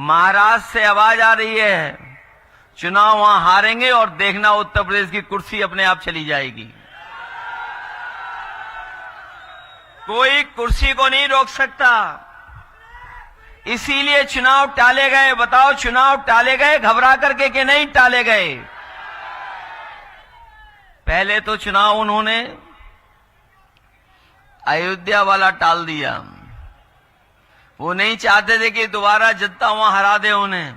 महाराष्ट्र से आवाज आ रही है, चुनाव वहां हारेंगे और देखना उत्तर प्रदेश की कुर्सी अपने आप चली जाएगी। कोई कुर्सी को नहीं रोक सकता, इसीलिए चुनाव टाले गए। बताओ, चुनाव टाले गए घबरा करके कि नहीं टाले गए? पहले तो चुनाव उन्होंने अयोध्या वाला टाल दिया। वो नहीं चाहते थे कि दोबारा जनता वहां हरा दे उन्हें,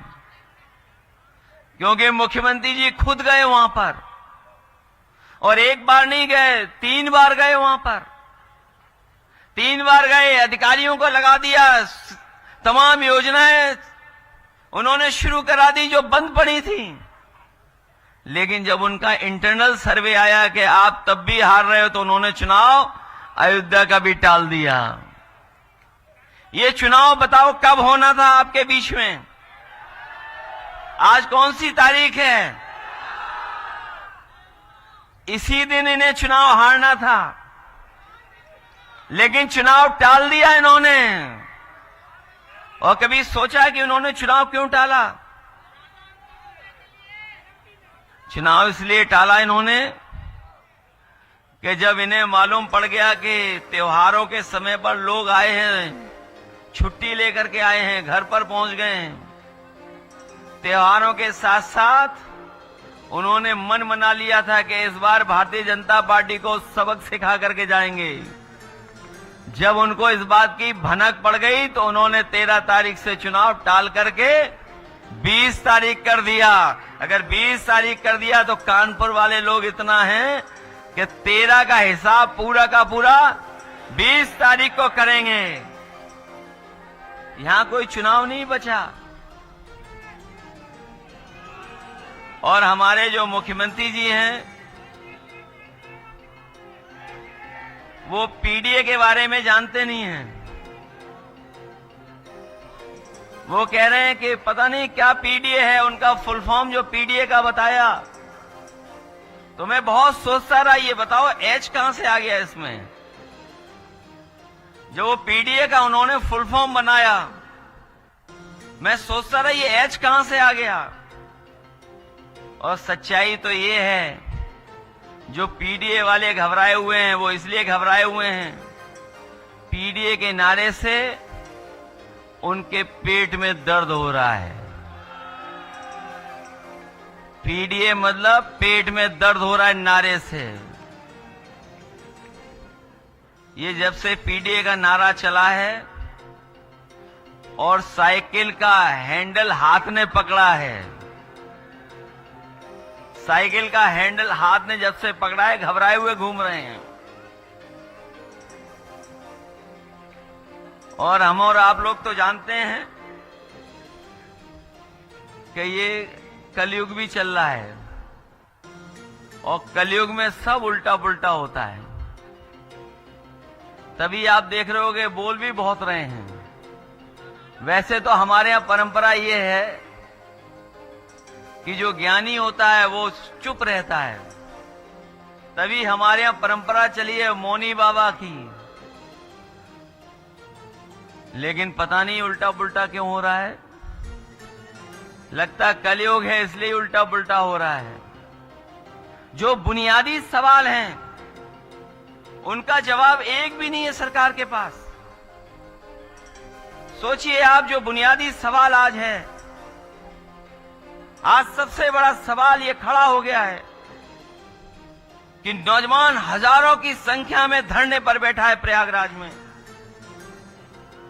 क्योंकि मुख्यमंत्री जी खुद गए वहां पर, और एक बार नहीं गए, 3 बार गए वहां पर। 3 बार गए, अधिकारियों को लगा दिया, तमाम योजनाएं उन्होंने शुरू करा दी जो बंद पड़ी थी। लेकिन जब उनका इंटरनल सर्वे आया कि आप तब भी हार रहे हो, तो उन्होंने चुनाव अयोध्या का भी टाल दिया। ये चुनाव बताओ कब होना था आपके बीच में? आज कौन सी तारीख है? इसी दिन इन्हें चुनाव हारना था, लेकिन चुनाव टाल दिया इन्होंने। और कभी सोचा कि उन्होंने चुनाव क्यों टाला? चुनाव इसलिए टाला इन्होंने कि जब इन्हें मालूम पड़ गया कि त्योहारों के समय पर लोग आए हैं, छुट्टी लेकर के आए हैं, घर पर पहुंच गए हैं, त्योहारों के साथ साथ उन्होंने मन बना लिया था कि इस बार भारतीय जनता पार्टी को सबक सिखा करके जाएंगे। जब उनको इस बात की भनक पड़ गई तो उन्होंने 13 तारीख से चुनाव टाल करके 20 तारीख कर दिया। अगर 20 तारीख कर दिया तो कानपुर वाले लोग इतना हैं कि 13 का हिसाब पूरा का पूरा 20 तारीख को करेंगे। यहां कोई चुनाव नहीं बचा। और हमारे जो मुख्यमंत्री जी हैं, वो पीडीए के बारे में जानते नहीं हैं। वो कह रहे हैं कि पता नहीं क्या पीडीए है, उनका फुल फॉर्म जो पीडीए का बताया तो मैं बहुत सोचता रहा, ये बताओ एच कहां से आ गया इसमें? जो वो पीडीए का उन्होंने फुल फॉर्म बनाया, मैं सोचता रहा ये एच कहां से आ गया। और सच्चाई तो ये है, जो पीडीए वाले घबराए हुए हैं वो इसलिए घबराए हुए हैं, पीडीए के नारे से उनके पेट में दर्द हो रहा है। पीडीए मतलब पेट में दर्द हो रहा है नारे से। ये जब से पीडीए का नारा चला है और साइकिल का हैंडल हाथ ने पकड़ा है, साइकिल का हैंडल हाथ ने जब से पकड़ा है, घबराए हुए घूम रहे हैं। और हम और आप लोग तो जानते हैं कि ये कलयुग भी चल रहा है, और कलयुग में सब उल्टा पुल्टा होता है। तभी आप देख रहे होगे बोल भी बहुत रहे हैं। वैसे तो हमारे यहां परंपरा ये है कि जो ज्ञानी होता है वो चुप रहता है। तभी हमारे यहां परंपरा चली है मौनी बाबा की। लेकिन पता नहीं उल्टा पुल्टा क्यों हो रहा है। लगता कलयुग है इसलिए उल्टा पुल्टा हो रहा है। जो बुनियादी सवाल हैं उनका जवाब एक भी नहीं है सरकार के पास। सोचिए आप, जो बुनियादी सवाल आज है, आज सबसे बड़ा सवाल यह खड़ा हो गया है कि नौजवान हजारों की संख्या में धरने पर बैठा है प्रयागराज में।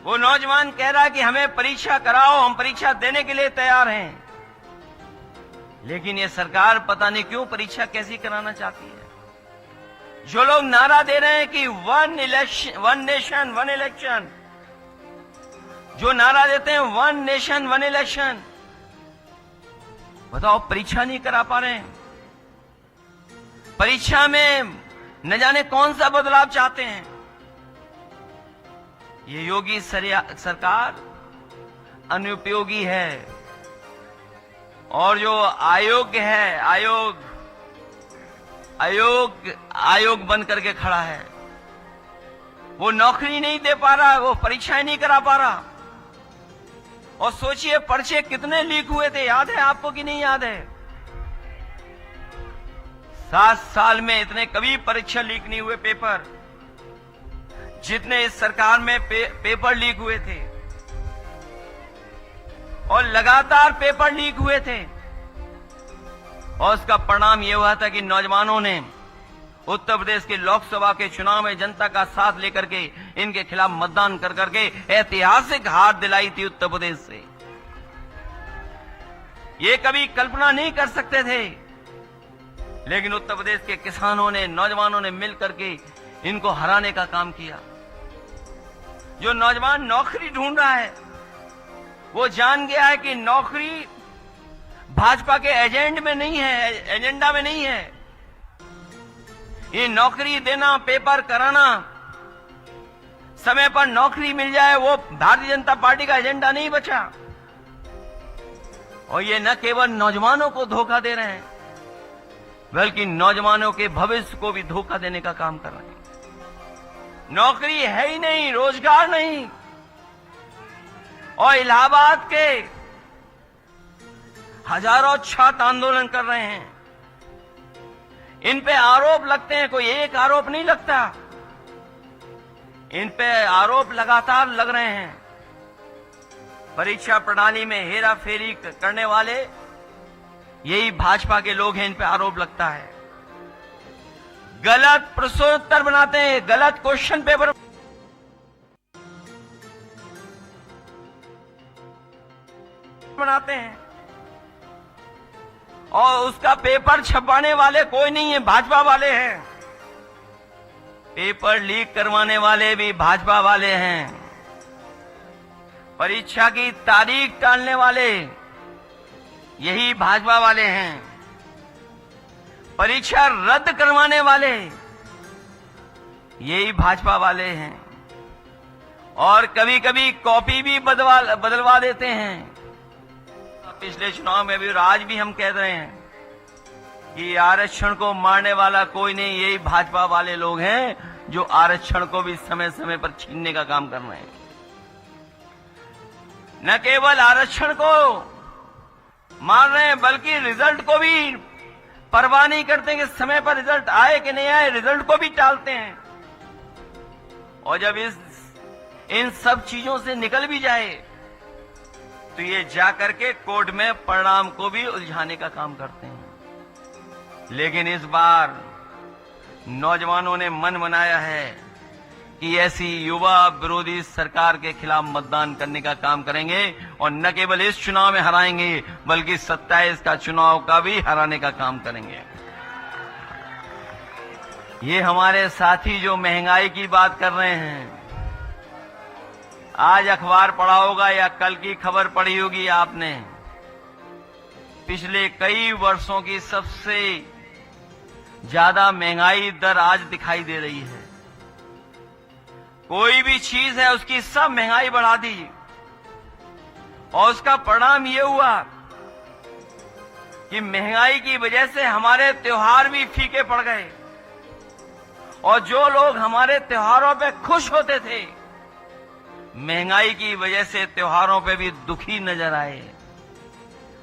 वो नौजवान कह रहा है कि हमें परीक्षा कराओ, हम परीक्षा देने के लिए तैयार हैं। लेकिन ये सरकार पता नहीं क्यों परीक्षा कैसी कराना चाहती है। जो लोग नारा दे रहे हैं कि वन नेशन वन इलेक्शन, जो नारा देते हैं 1 नेशन 1 इलेक्शन, बताओ परीक्षा नहीं करा पा रहे हैं। परीक्षा में न जाने कौन सा बदलाव चाहते हैं। ये योगी सरकार अनुपयोगी है। और जो आयोग है, आयोग बन करके खड़ा है, वो नौकरी नहीं दे पा रहा, वो परीक्षाएं नहीं करा पा रहा। और सोचिए पर्चे कितने लीक हुए थे, याद है आपको कि नहीं याद है? 7 साल में इतने कभी परीक्षा लीक नहीं हुए पेपर, जितने इस सरकार में पेपर लीक हुए थे। और लगातार पेपर लीक हुए थे, और उसका परिणाम यह हुआ था कि नौजवानों ने उत्तर प्रदेश के लोकसभा के चुनाव में जनता का साथ लेकर के इनके खिलाफ मतदान कर करके ऐतिहासिक हार दिलाई थी उत्तर प्रदेश से। ये कभी कल्पना नहीं कर सकते थे, लेकिन उत्तर प्रदेश के किसानों ने, नौजवानों ने मिलकर के इनको हराने का काम किया। जो नौजवान नौकरी ढूंढ रहा है वो जान गया है कि नौकरी भाजपा के एजेंडा में नहीं है। ये नौकरी देना, पेपर कराना, समय पर नौकरी मिल जाए, वो भारतीय जनता पार्टी का एजेंडा नहीं बचा। और ये न केवल नौजवानों को धोखा दे रहे हैं, बल्कि नौजवानों के भविष्य को भी धोखा देने का काम कर रहे हैं। नौकरी है ही नहीं, रोजगार नहीं। और इलाहाबाद के हजारों छात्र आंदोलन कर रहे हैं। इन पे आरोप लगते हैं, कोई एक आरोप नहीं लगता, इन पे आरोप लगातार लग रहे हैं। परीक्षा प्रणाली में हेरा फेरी करने वाले यही भाजपा के लोग हैं, इन पे आरोप लगता है। गलत प्रश्नोत्तर बनाते हैं, गलत क्वेश्चन पेपर बनाते हैं, और उसका पेपर छपवाने वाले कोई नहीं है, भाजपा वाले हैं। पेपर लीक करवाने वाले भी भाजपा वाले हैं। परीक्षा की तारीख टालने वाले यही भाजपा वाले हैं। परीक्षा रद्द करवाने वाले यही भाजपा वाले हैं। और कभी कभी कॉपी भी बदलवा देते हैं। पिछले चुनाव में भी और आज भी हम कह रहे हैं कि आरक्षण को मारने वाला कोई नहीं, यही भाजपा वाले लोग हैं जो आरक्षण को भी समय समय पर छीनने का काम कर रहे हैं। न केवल आरक्षण को मार रहे हैं, बल्कि रिजल्ट को भी परवाह नहीं करते कि समय पर रिजल्ट आए कि नहीं आए, रिजल्ट को भी टालते हैं। और जब इन सब चीजों से निकल भी जाए तो ये जाकर के कोर्ट में परिणाम को भी उलझाने का काम करते हैं। लेकिन इस बार नौजवानों ने मन बनाया है कि ऐसी युवा विरोधी सरकार के खिलाफ मतदान करने का काम करेंगे, और न केवल इस चुनाव में हराएंगे बल्कि 27 का चुनाव का भी हराने का काम करेंगे। ये हमारे साथी जो महंगाई की बात कर रहे हैं, आज अखबार पढ़ा होगा या कल की खबर पढ़ी होगी आपने, पिछले कई वर्षों की सबसे ज्यादा महंगाई दर आज दिखाई दे रही है। कोई भी चीज है उसकी सब महंगाई बढ़ा दी, और उसका परिणाम यह हुआ कि महंगाई की वजह से हमारे त्योहार भी फीके पड़ गए, और जो लोग हमारे त्योहारों पे खुश होते थे, महंगाई की वजह से त्योहारों पे भी दुखी नजर आए।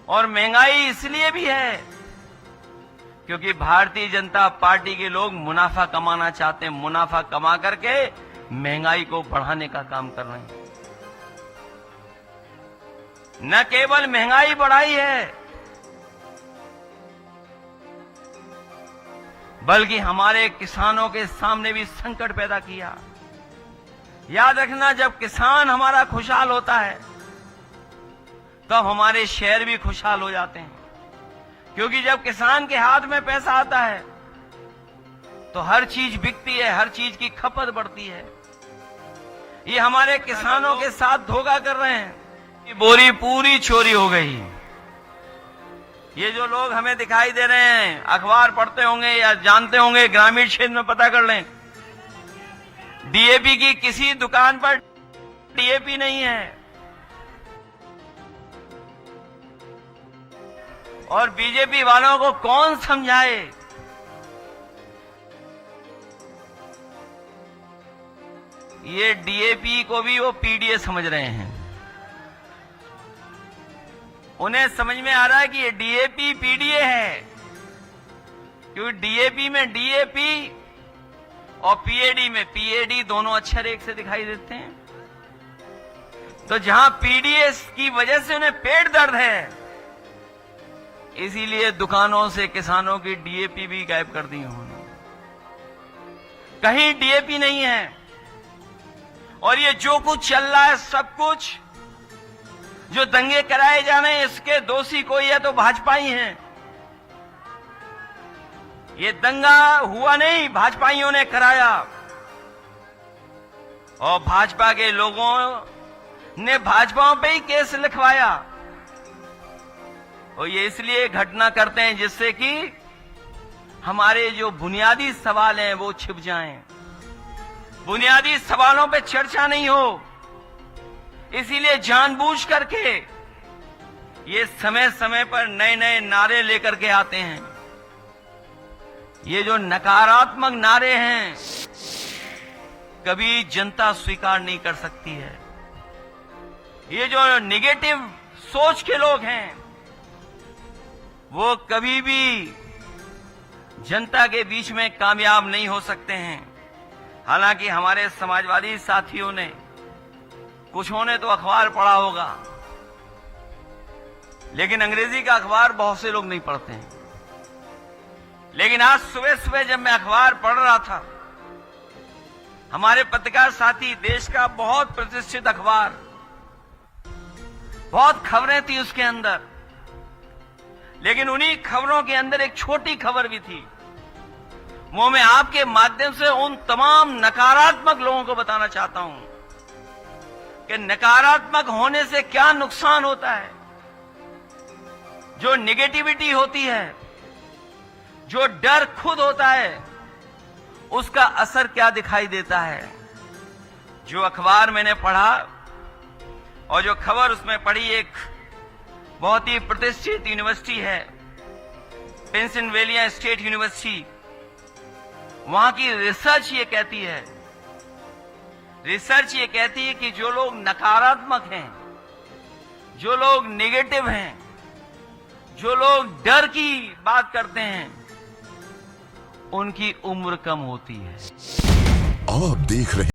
और महंगाई इसलिए भी है क्योंकि भारतीय जनता पार्टी के लोग मुनाफा कमाना चाहते हैं, मुनाफा कमा करके महंगाई को बढ़ाने का काम कर रहे हैं। न केवल महंगाई बढ़ाई है, बल्कि हमारे किसानों के सामने भी संकट पैदा किया। याद रखना, जब किसान हमारा खुशहाल होता है तब हमारे शहर भी खुशहाल हो जाते हैं, क्योंकि जब किसान के हाथ में पैसा आता है तो हर चीज बिकती है, हर चीज की खपत बढ़ती है। ये हमारे किसानों के साथ धोखा कर रहे हैं कि बोरी पूरी चोरी हो गई। ये जो लोग हमें दिखाई दे रहे हैं, अखबार पढ़ते होंगे या जानते होंगे, ग्रामीण क्षेत्र में पता कर लें, डीएपी की किसी दुकान पर डीएपी नहीं है। और बीजेपी वालों को कौन समझाए, ये डीएपी को भी वो पीडीए समझ रहे हैं। उन्हें समझ में आ रहा है कि ये डीएपी पीडीए है, क्योंकि डीएपी में डीएपी और पीएडी में पीएडी दोनों अक्षर एक से दिखाई देते हैं। तो जहां पीडीए की वजह से उन्हें पेट दर्द है, इसीलिए दुकानों से किसानों की डीएपी भी गायब कर दी उन्होंने। कहीं डीएपी नहीं है। और ये जो कुछ चल रहा है, सब कुछ जो दंगे कराए जा रहे हैं, इसके दोषी कोई है तो भाजपा ही है। ये दंगा हुआ नहीं, भाजपाइयों ने कराया। और भाजपा के लोगों ने भाजपाओं पे ही केस लिखवाया। और ये इसलिए घटना करते हैं जिससे कि हमारे जो बुनियादी सवाल हैं वो छिप जाएं, बुनियादी सवालों पे चर्चा नहीं हो। इसीलिए जानबूझ करके ये समय समय पर नए नए नारे लेकर के आते हैं। ये जो नकारात्मक नारे हैं, कभी जनता स्वीकार नहीं कर सकती है। ये जो नेगेटिव सोच के लोग हैं, वो कभी भी जनता के बीच में कामयाब नहीं हो सकते हैं। हालांकि हमारे समाजवादी साथियों ने, कुछों ने तो अखबार पढ़ा होगा, लेकिन अंग्रेजी का अखबार बहुत से लोग नहीं पढ़ते हैं। लेकिन आज सुबह सुबह जब मैं अखबार पढ़ रहा था, हमारे पत्रकार साथी, देश का बहुत प्रतिष्ठित अखबार, बहुत खबरें थी उसके अंदर, लेकिन उन्हीं खबरों के अंदर एक छोटी खबर भी थी। वो मैं आपके माध्यम से उन तमाम नकारात्मक लोगों को बताना चाहता हूं कि नकारात्मक होने से क्या नुकसान होता है। जो नेगेटिविटी होती है, जो डर खुद होता है, उसका असर क्या दिखाई देता है। जो अखबार मैंने पढ़ा और जो खबर उसमें पढ़ी, एक बहुत ही प्रतिष्ठित यूनिवर्सिटी है, पेंसिल्वेनिया स्टेट यूनिवर्सिटी। वहां की रिसर्च ये कहती है कि जो लोग नकारात्मक हैं, जो लोग नेगेटिव हैं, जो लोग डर की बात करते हैं, उनकी उम्र कम होती है। आप देख रहे